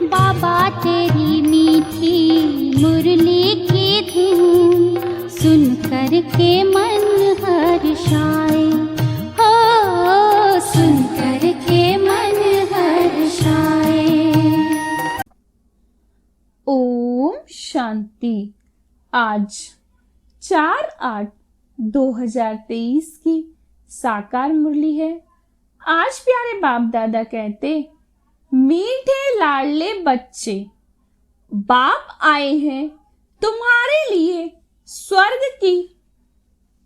बाबा तेरी मीठी मुरली की धुन सुन कर के मन हर्षाए, हो सुन कर के मन हर्षाए। ओम शांति। आज 4/8/2023 की साकार मुरली है। आज प्यारे बाप दादा कहते, मीठे लाडले बच्चे, बाप आए हैं तुम्हारे लिए स्वर्ग की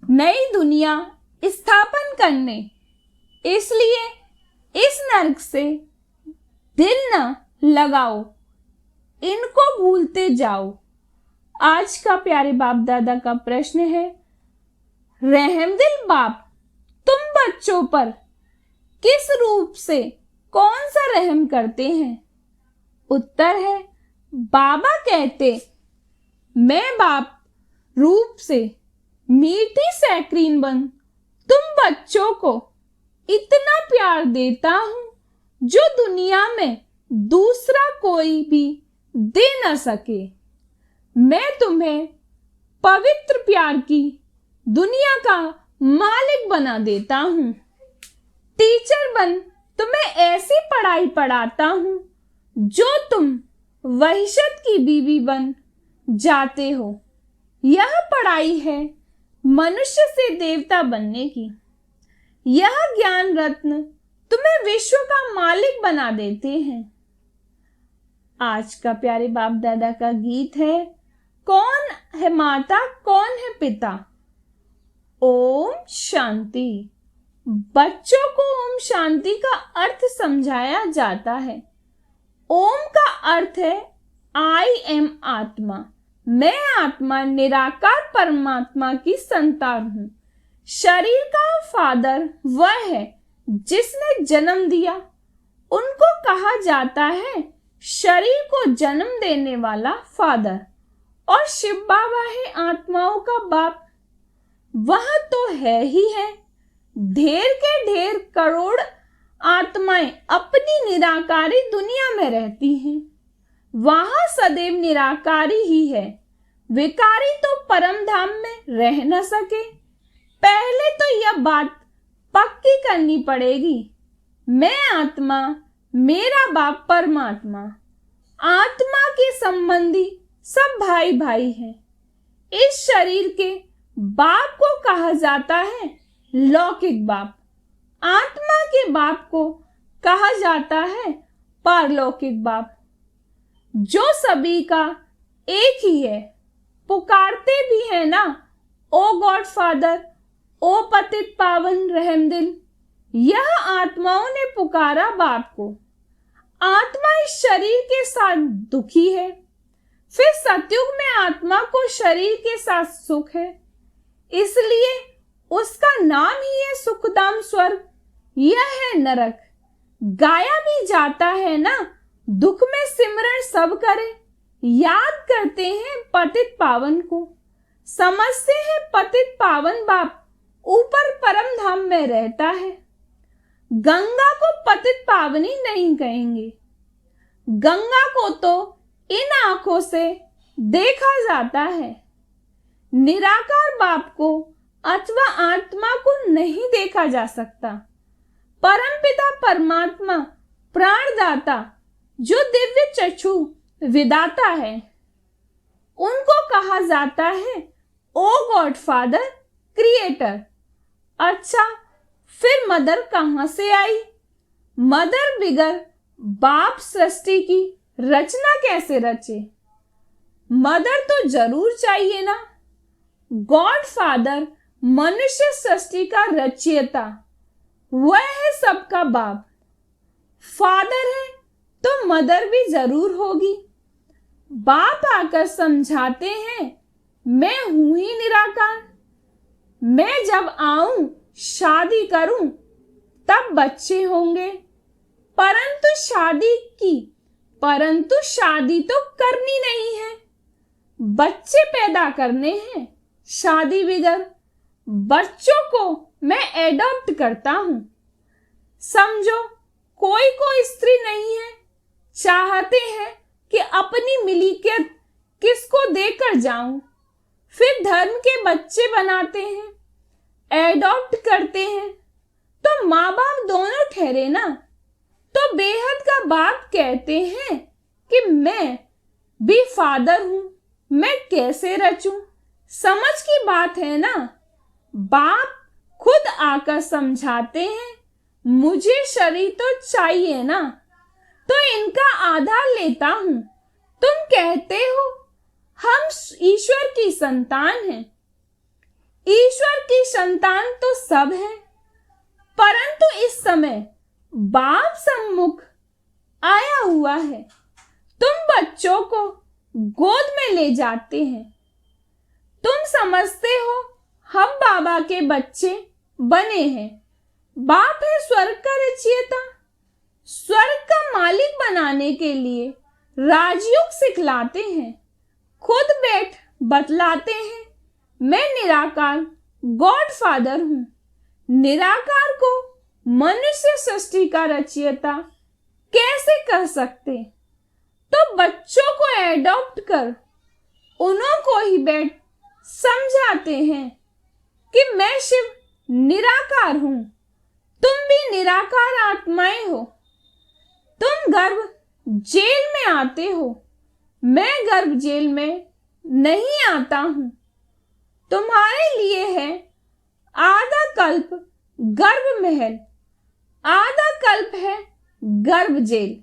नई दुनिया स्थापन करने, इसलिए इस नरक से दिल न लगाओ, इनको भूलते जाओ। आज का प्यारे बाप दादा का प्रश्न है, रहमदिल बाप तुम बच्चों पर किस रूप से कौन सा रहम करते हैं? उत्तर है, बाबा कहते, मैं बाप रूप से मीठी सैक्रीन बन तुम बच्चों को इतना प्यार देता हूं जो दुनिया में दूसरा कोई भी दे न सके। मैं तुम्हें पवित्र प्यार की दुनिया का मालिक बना देता हूं। टीचर बन तुम्हें ऐसी पढ़ाई पढ़ाता हूं जो तुम वहशत की बीवी बन जाते हो। यह पढ़ाई है मनुष्य से देवता बनने की। यह ज्ञान रत्न तुम्हें विश्व का मालिक बना देते हैं। आज का प्यारे बाप दादा का गीत है, कौन है माता कौन है पिता। ओम शांति। बच्चों को ओम शांति का अर्थ समझाया जाता है। ओम का अर्थ है आई एम आत्मा, मैं आत्मा निराकार परमात्मा की संतान हूं। शरीर का फादर वह है जिसने जन्म दिया। उनको कहा जाता है शरीर को जन्म देने वाला फादर। और शिव बाबा है आत्माओं का बाप। वह तो है ही है। ढेर के ढेर करोड़ आत्माएं अपनी निराकारी दुनिया में रहती हैं। वहां सदैव निराकारी ही है। विकारी तो परम धाम में रह न सके। पहले तो यह बात पक्की करनी पड़ेगी, मैं आत्मा, मेरा बाप परमात्मा। आत्मा के संबंधी सब भाई भाई हैं। इस शरीर के बाप को कहा जाता है लौकिक बाप। आत्मा के बाप को कहा जाता है पारलौकिक बाप, जो सभी का एक ही है। पुकारते भी है ना, ओ गॉड फादर, ओ पतित पावन रहमदिल। यह आत्माओं ने पुकारा बाप को। आत्मा इस शरीर के साथ दुखी है। फिर सतयुग में आत्मा को शरीर के साथ सुख है, इसलिए उसका नाम ही है सुखधाम स्वर्ग। यह है नरक। गाया भी जाता है ना, दुख में सिमरण सब करे। याद करते हैं पतित पावन को, समझते हैं पतित पावन बाप ऊपर परम धाम में रहता है। गंगा को पतित पावनी नहीं कहेंगे। गंगा को तो इन आंखों से देखा जाता है। निराकार बाप को अथवा आत्मा को नहीं देखा जा सकता। परमपिता परमात्मा प्राणदाता, जो दिव्य चक्षु विदाता है, उनको कहा जाता है ओ गॉड फादर क्रिएटर। अच्छा, फिर मदर कहां से आई? मदर बिगर बाप सृष्टि की रचना कैसे रचे? मदर तो जरूर चाहिए ना। गॉड फादर मनुष्य सृष्टि का रचयिता, वह है सबका बाप। फादर है तो मदर भी जरूर होगी। बाप आकर समझाते हैं, मैं हूं ही निराकार। मैं जब आऊं शादी करूं तब बच्चे होंगे। परंतु शादी तो करनी नहीं है। बच्चे पैदा करने हैं, शादी बिगर। बच्चों को मैं एडॉप्ट करता हूं। समझो कोई स्त्री नहीं है, चाहते हैं कि अपनी मिल्कियत किसको देकर जाऊं, फिर धर्म के बच्चे बनाते हैं, एडॉप्ट करते हैं, तो माँ बाप दोनों ठहरे ना। तो बेहद का बाप कहते हैं कि मैं भी फादर हूं, मैं कैसे रचूं। समझ की बात है ना। बाप खुद आकर समझाते हैं, मुझे शरीर तो चाहिए ना, तो इनका आधा लेता हूं। तुम कहते हो हम ईश्वर की संतान हैं। ईश्वर की संतान तो सब है, परंतु इस समय बाप सम्मुख आया हुआ है। तुम बच्चों को गोद में ले जाते हैं। तुम समझते हो हम बाबा के बच्चे बने हैं। बाप है स्वर्ग का रचयिता। स्वर्ग का मालिक बनाने के लिए राजयोग सिखलाते हैं, खुद बैठ बतलाते हैं, मैं निराकार गॉड फादर हूं। निराकार को मनुष्य सृष्टि का रचयिता कैसे कह सकते? तो बच्चों को एडॉप्ट कर उन्हों को ही बैठ समझाते हैं कि मैं शिव निराकार हूं, तुम भी निराकार आत्माएं हो। तुम गर्भ जेल में आते हो, मैं गर्भ जेल में नहीं आता हूं। तुम्हारे लिए है आधा कल्प गर्भ महल, आधा कल्प है गर्भ जेल।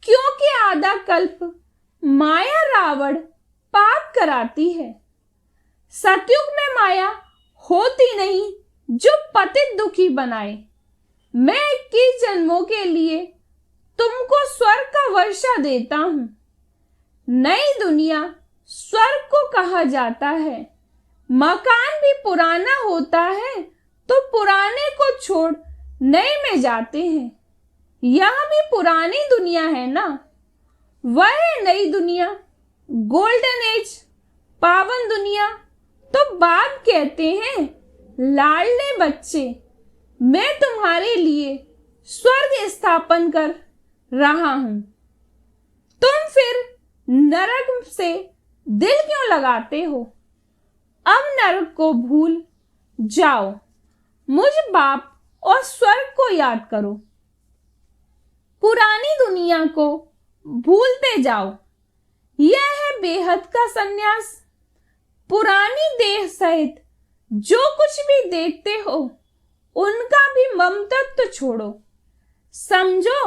क्योंकि आधा कल्प माया रावण पाप कराती है। सतयुग में माया होती नहीं जो पतित दुखी बनाए। मैं 21 जन्मों के लिए तुमको स्वर्ग का वर्षा देता हूं। नई दुनिया स्वर्ग को कहा जाता है। मकान भी पुराना होता है तो पुराने को छोड़ नए में जाते हैं। यह भी पुरानी दुनिया है ना। वह है नई दुनिया, गोल्डन एज, पावन दुनिया। तो बाप कहते हैं, लाडले बच्चे, मैं तुम्हारे लिए स्वर्ग स्थापन कर रहा हूं। तुम फिर नरक से दिल क्यों लगाते हो? अब नरक को भूल जाओ, मुझ बाप और स्वर्ग को याद करो। पुरानी दुनिया को भूलते जाओ। यह है बेहद का सन्यास। पुरानी देह सहित जो कुछ भी देखते हो उनका भी ममतत्व छोड़ो। समझो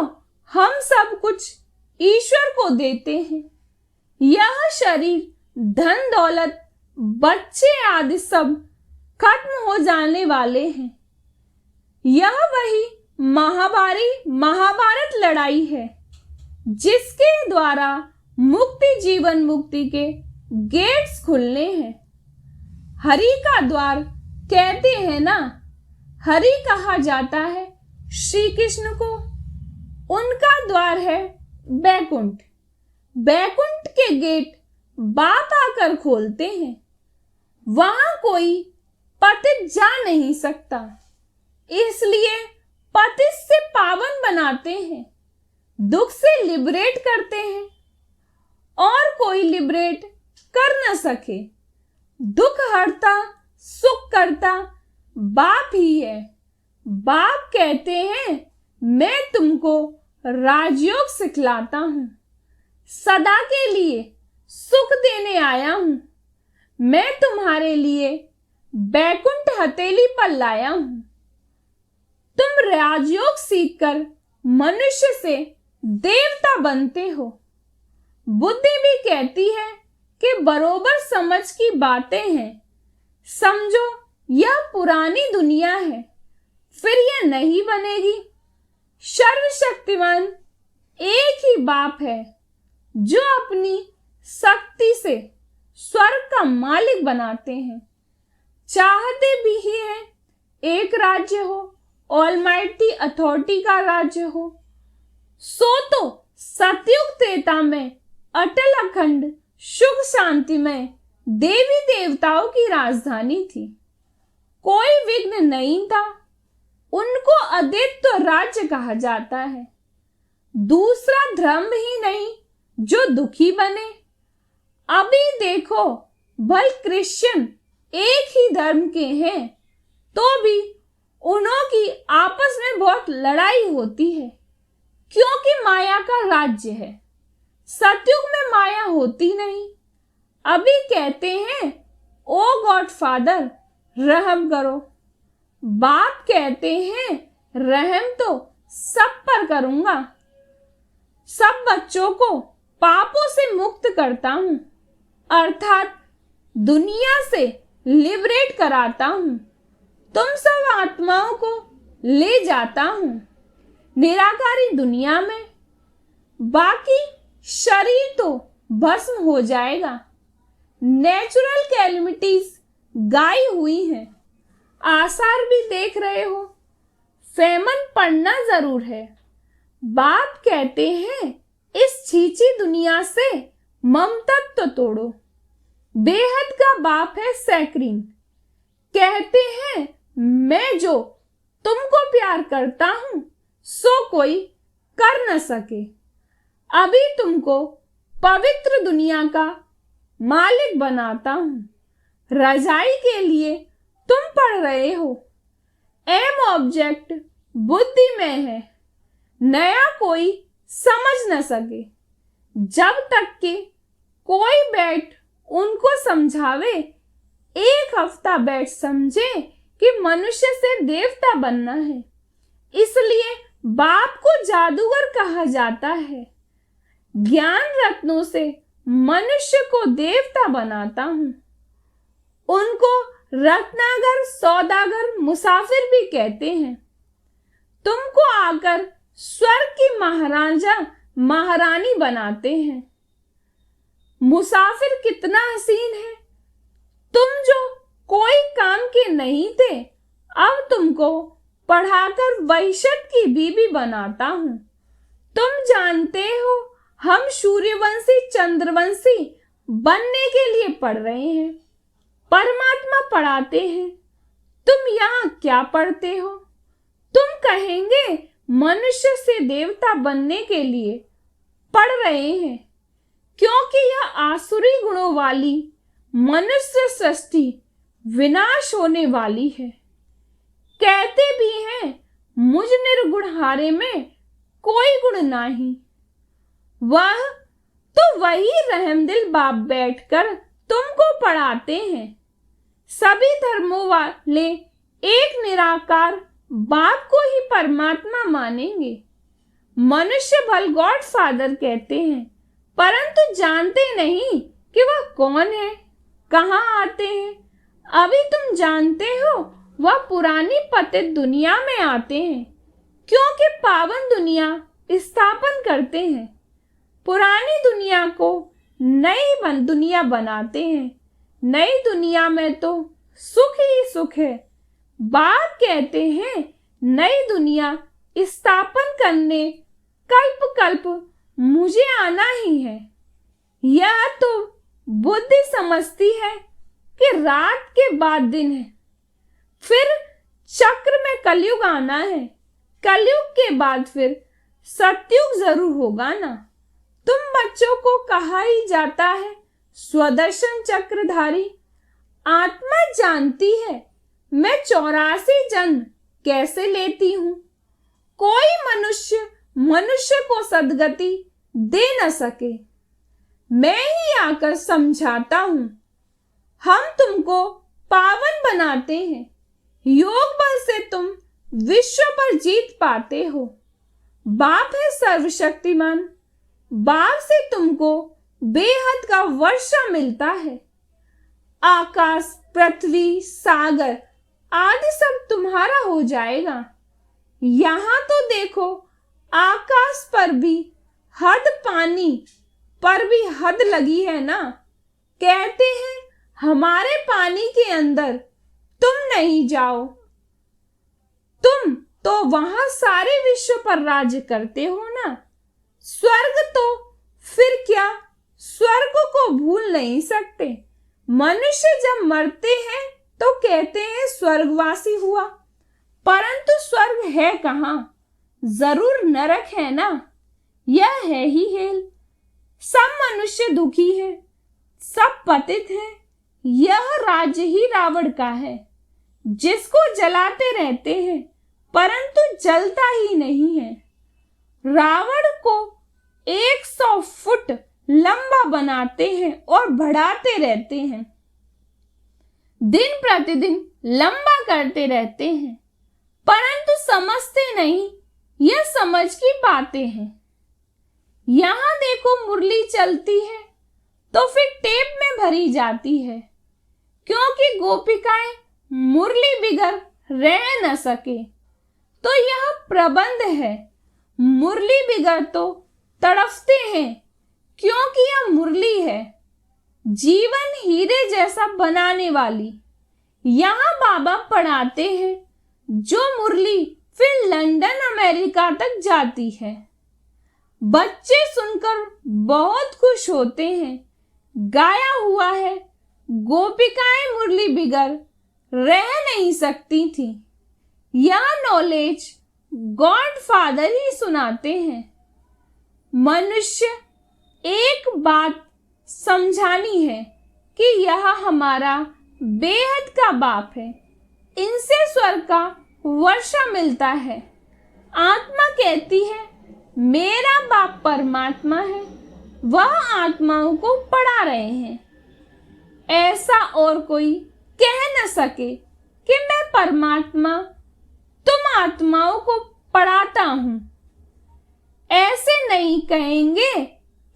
हम सब कुछ ईश्वर को देते हैं। यह शरीर, धन दौलत, बच्चे आदि सब खत्म हो जाने वाले हैं। यह वही महाभारत लड़ाई है जिसके द्वारा मुक्ति, जीवन मुक्ति के गेट्स खुलने हैं। हरि का द्वार कहते हैं ना। हरि कहा जाता है श्री कृष्ण को। उनका द्वार है बैकुंठ। बैकुंठ के गेट बाप आकर खोलते हैं। वहां कोई पतित जा नहीं सकता, इसलिए पतित से पावन बनाते हैं, दुख से लिबरेट करते हैं। और कोई लिबरेट कर न सके। दुख हरता, सुख करता बाप ही है। बाप कहते हैं, मैं तुमको राजयोग सिखलाता हूं, सदा के लिए सुख देने आया हूं। मैं तुम्हारे लिए बैकुंठ हथेली पर लाया हूं। तुम राजयोग सीखकर मनुष्य से देवता बनते हो। बुद्धि भी कहती है कि बरोबर समझ की बातें हैं। समझो यह पुरानी दुनिया है, फिर यह नहीं बनेगी। सर्वशक्तिमान एक ही बाप है जो अपनी शक्ति से स्वर्ग का मालिक बनाते हैं। चाहते भी ही है एक राज्य हो, ऑलमाइटी अथॉरिटी का राज्य हो। सो तो सतयुग त्रेता में अटल अखंड सुख शांति में देवी देवताओं की राजधानी थी। कोई विघ्न नहीं था। उनको अद्वैत राज्य कहा जाता है। दूसरा धर्म ही नहीं जो दुखी बने। अभी देखो, भल क्रिश्चियन एक ही धर्म के हैं तो भी उन्हों की आपस में बहुत लड़ाई होती है, क्योंकि माया का राज्य है। सतयुग में माया होती नहीं। अभी कहते हैं, ओ गॉड फादर रहम करो। बाप कहते हैं, रहम तो सब पर करूंगा। सब बच्चों को पापों से मुक्त करता हूं, अर्थात दुनिया से लिबरेट कराता हूं। तुम सब आत्माओं को ले जाता हूं निराकारी दुनिया में। बाकी शरीर तो भस्म हो जाएगा। नेचुरल कैलमिटीज गाई हुई हैं, आसार भी देख रहे हो। फेमन पड़ना जरूर है। बाप कहते हैं, इस छींची दुनिया से ममतत्व तो तोड़ो। बेहद का बाप है सैक्रीन। कहते हैं, मैं जो तुमको प्यार करता हूं सो कोई कर न सके। अभी तुमको पवित्र दुनिया का मालिक बनाता हूं। रजाई के लिए तुम पढ़ रहे हो। एम ऑब्जेक्ट बुद्धि में है, नया कोई समझ न सके। जब तक कि कोई बैठ उनको समझावे, एक हफ्ता बैठ समझे कि मनुष्य से देवता बनना है। इसलिए बाप को जादूगर कहा जाता है। ज्ञान रत्नों से मनुष्य को देवता बनाता हूं। उनको रत्नागर, सौदागर, मुसाफिर भी कहते हैं। तुमको आकर स्वर्ग की महाराजा महारानी बनाते हैं। मुसाफिर कितना हसीन है। तुम जो कोई काम के नहीं थे, अब तुमको पढ़ाकर वैश्य की बीबी बनाता हूं। तुम जानते हो, हम सूर्यवंशी चंद्रवंशी बनने के लिए पढ़ रहे हैं। परमात्मा पढ़ाते हैं। तुम यहाँ क्या पढ़ते हो? तुम कहेंगे मनुष्य से देवता बनने के लिए पढ़ रहे हैं, क्योंकि यह आसुरी गुणों वाली मनुष्य सृष्टि विनाश होने वाली है। कहते भी हैं, मुझ निर्गुण हारे में कोई गुण नहीं। वह तो वही रहमदिल बाप बैठकर तुमको पढ़ाते हैं। सभी धर्मों वाले एक निराकार बाप को ही परमात्मा मानेंगे। मनुष्य भल गॉड फादर कहते हैं, परंतु जानते नहीं कि वह कौन है, कहाँ आते हैं। अभी तुम जानते हो, वह पुरानी पतित दुनिया में आते हैं, क्योंकि पावन दुनिया स्थापन करते हैं। पुरानी दुनिया को नई दुनिया बनाते हैं। नई दुनिया में तो सुख ही सुख है। बाप कहते हैं, नई दुनिया स्थापन करने कल्प कल्प मुझे आना ही है। यह तो बुद्धि समझती है कि रात के बाद दिन है, फिर चक्र में कलयुग आना है। कलयुग के बाद फिर सतयुग जरूर होगा ना। तुम बच्चों को कहा ही जाता है स्वदर्शन चक्रधारी। आत्मा जानती है मैं 84 जन्म कैसे लेती हूं। कोई मनुष्य को सदगति दे न सके। मैं ही आकर समझाता हूं। हम तुमको पावन बनाते हैं। योग बल से तुम विश्व पर जीत पाते हो। बाप है सर्वशक्तिमान। बाप से तुमको बेहद का वर्षा मिलता है। आकाश, पृथ्वी, सागर आदि सब तुम्हारा हो जाएगा। यहां तो देखो, आकाश पर भी हद, पानी पर भी हद लगी है ना। कहते हैं, हमारे पानी के अंदर तुम नहीं जाओ। तुम तो वहां सारे विश्व पर राज्य करते हो ना। स्वर्ग तो फिर क्या, स्वर्ग को भूल नहीं सकते। मनुष्य जब मरते हैं तो कहते हैं स्वर्गवासी हुआ, परंतु स्वर्ग है कहाँ? जरूर नरक है ना। यह है ही हेल। सब मनुष्य दुखी है, सब पतित है। यह राज्य ही रावण का है, जिसको जलाते रहते हैं परंतु जलता ही नहीं है। रावण को 100 फुट लंबा बनाते हैं और बढ़ाते रहते हैं, दिन प्रतिदिन लंबा करते रहते हैं, परंतु समझते नहीं। यह समझ की बातें हैं। यहां देखो मुरली चलती है तो फिर टेप में भरी जाती है, क्योंकि गोपिकाएं मुरली बिगर रह न सके। तो यह प्रबंध है। मुरली बिगर तो तड़फते हैं, क्योंकि यह मुरली है, जीवन हीरे जैसा बनाने वाली। यहाँ बाबा पढ़ाते हैं, जो मुरली फिर लंदन अमेरिका तक जाती है। बच्चे सुनकर बहुत खुश होते हैं। गाया हुआ है, गोपिकाएं मुरली बिगर रह नहीं सकती थी। यह नॉलेज गॉड फादर ही सुनाते हैं। मनुष्य एक बात समझानी है कि यह हमारा बेहद का बाप है। इनसे स्वर्ग का वर्षा मिलता है। आत्मा कहती है मेरा बाप परमात्मा है, वह आत्माओं को पढ़ा रहे हैं। ऐसा और कोई कह न सके कि मैं परमात्मा तुम आत्माओं को पढ़ाता हूं। ऐसे नहीं कहेंगे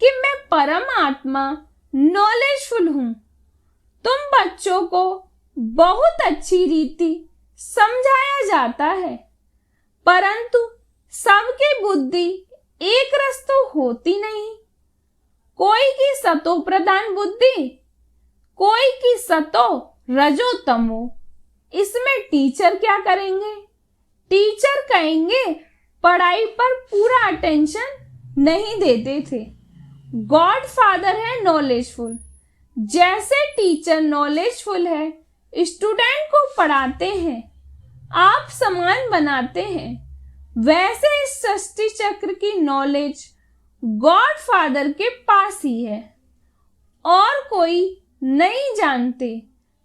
कि मैं परम आत्मा नॉलेजफुल हूं। तुम बच्चों को बहुत अच्छी रीति समझाया जाता है, परंतु सबकी बुद्धि एक रस तो होती नहीं। कोई की सतो प्रधान बुद्धि, कोई की सतो रजो तमो। इसमें टीचर क्या करेंगे? टीचर कहेंगे पढ़ाई पर पूरा अटेंशन नहीं देते थे। गॉड फादर है नॉलेजफुल। जैसे टीचर नॉलेजफुल है, स्टूडेंट को पढ़ाते हैं, आप समान बनाते हैं, वैसे इस सृष्टि चक्र की नॉलेज गॉड फादर के पास ही है और कोई नहीं जानते।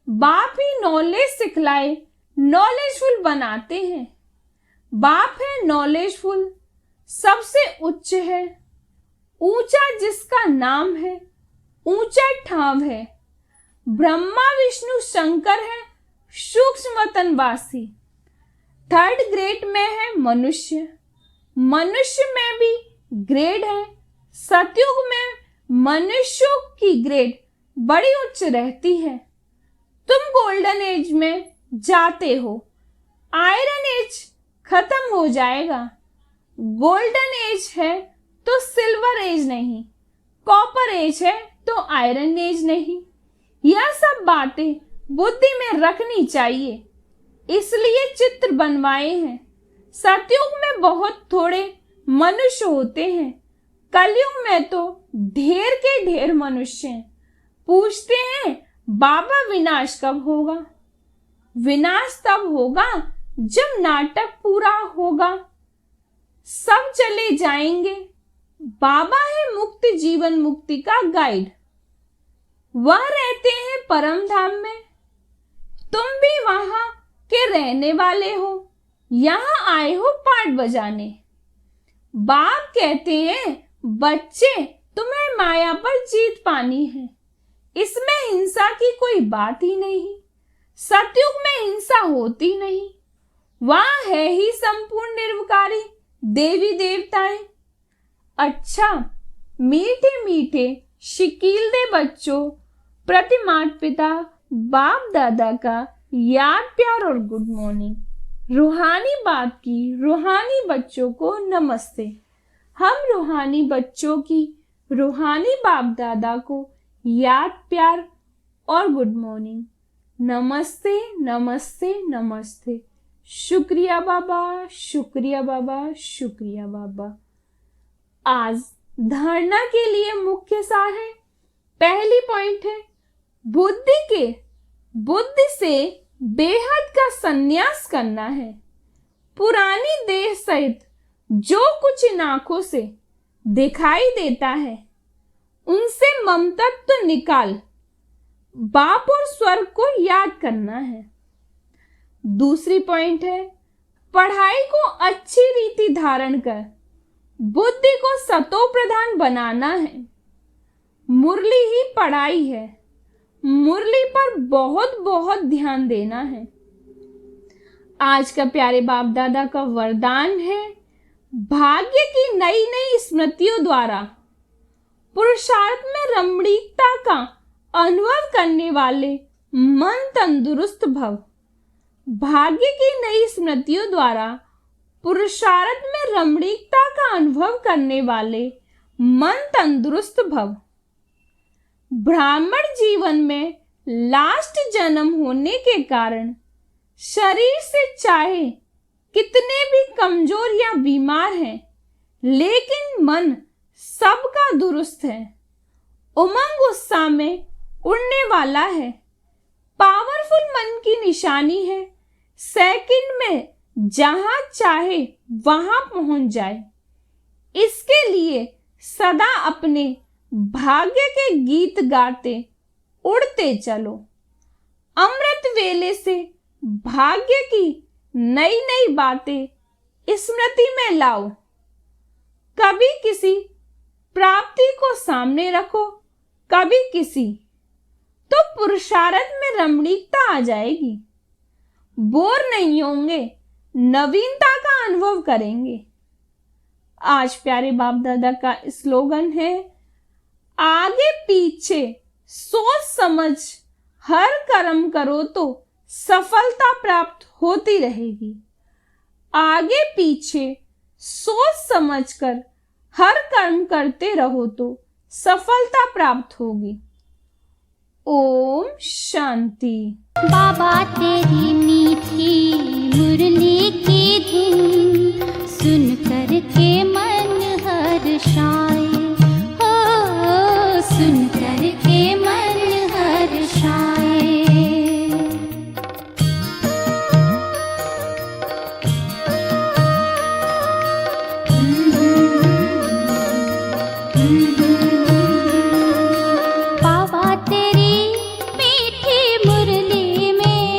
बाप ही नॉलेज सिखलाए नॉलेजफुल बनाते हैं। बाप है नॉलेजफुल, सबसे उच्च है, ऊंचा जिसका नाम है, ऊंचा ठाव है। ब्रह्मा विष्णु शंकर है सूक्ष्म वतनवासी। थर्ड ग्रेड में है मनुष्य। मनुष्य में भी ग्रेड है। सतयुग में मनुष्यों की ग्रेड बड़ी उच्च रहती है। तुम गोल्डन एज में जाते हो, आयरन एज खत्म हो जाएगा। गोल्डन एज है तो सिल्वर एज नहीं, कॉपर एज है तो आयरन एज नहीं। यह सब बातें बुद्धि में रखनी चाहिए, इसलिए चित्र बनवाए हैं। सतयुग में बहुत थोड़े मनुष्य होते हैं, कलयुग में तो ढेर के ढेर मनुष्य हैं। पूछते हैं बाबा विनाश कब होगा? विनाश तब होगा जब नाटक पूरा होगा, सब चले जाएंगे। बाबा है मुक्त जीवन मुक्ति का गाइड। वह रहते हैं परम धाम में, तुम भी वहां के रहने वाले हो, यहां आए हो पाठ बजाने। बाप कहते हैं बच्चे तुम्हें माया पर जीत पानी है, इसमें हिंसा की कोई बात ही नहीं। सतयुग में हिंसा होती नहीं, वहां है ही संपूर्ण निर्विकारी देवी देवताएं। अच्छा, मीठे मीठे शिकील दे बच्चों प्रति माता पिता बाप दादा का याद प्यार और गुड मॉर्निंग। रूहानी बाप की रूहानी बच्चों को नमस्ते। हम रूहानी बच्चों की रूहानी बाप दादा को याद प्यार और गुड मॉर्निंग। नमस्ते नमस्ते नमस्ते। शुक्रिया बाबा, शुक्रिया बाबा, शुक्रिया बाबा। आज धारणा के लिए मुख्य सार है। पहली पॉइंट है बुद्धि से बेहद का संन्यास करना है। पुरानी देह सहित जो कुछ इन आंखों से दिखाई देता है उनसे ममतत्व निकाल बाप और स्वर्ग को याद करना है। दूसरी पॉइंट है, पढ़ाई को अच्छी रीति धारण कर बुद्धि को सतो प्रधान बनाना है। मुरली ही पढ़ाई है, मुरली पर बहुत बहुत ध्यान देना है। आज का प्यारे बाप दादा का वरदान है, भाग्य की नई नई स्मृतियों द्वारा पुरुषार्थ में रमणीकता का अनुभव करने वाले मन तंदुरुस्त भव। भाग्य की नई स्मृतियों द्वारा पुरुषार्थ में रमणीकता का अनुभव करने वाले मन तंदुरुस्त भव। ब्राह्मण जीवन में लास्ट जन्म होने के कारण शरीर से चाहे कितने भी कमजोर या बीमार हैं, लेकिन मन सबका दुरुस्त है, उमंग उत्साह में उड़ने वाला है। पावरफुल मन की निशानी है, सेकंड में जहां चाहे वहां पहुंच जाए। इसके लिए सदा अपने भाग्य के गीत गाते उड़ते चलो। अमृत वेले से भाग्य की नई नई बातें स्मृति में लाओ। कभी किसी प्राप्ति को सामने रखो, कभी किसी, तो पुरुषार्थ में रमणीकता आ जाएगी। बोर नहीं होंगे, नवीनता का अनुभव करेंगे। आज प्यारे बाप दादा का स्लोगन है, आगे पीछे सोच समझ हर कर्म करो तो सफलता प्राप्त होती रहेगी। आगे पीछे सोच समझकर हर कर्म करते रहो तो सफलता प्राप्त होगी। ओम शांति। बाबा तेरी मीठी मुरली की धुन सुन कर के मन हर्षाए, हो सुन कर के मन हर्षाए। बाबा तेरी मीठी मुरली में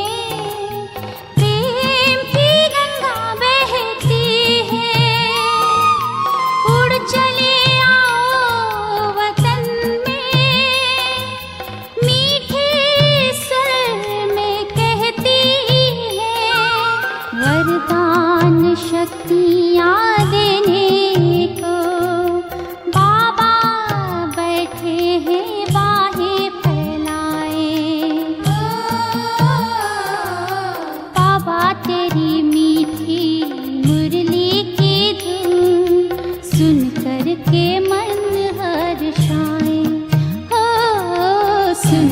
प्रेम की गंगा बहती है। उड़ चले आओ वतन में, मीठे स्वर में कहती है। वरदान शक्तियाँ देने को बाबा बैठे हैं बाहें फैलाए। बाबा तेरी मीठी मुरली की धुन सुन कर के मन हर्षाए, हो सुन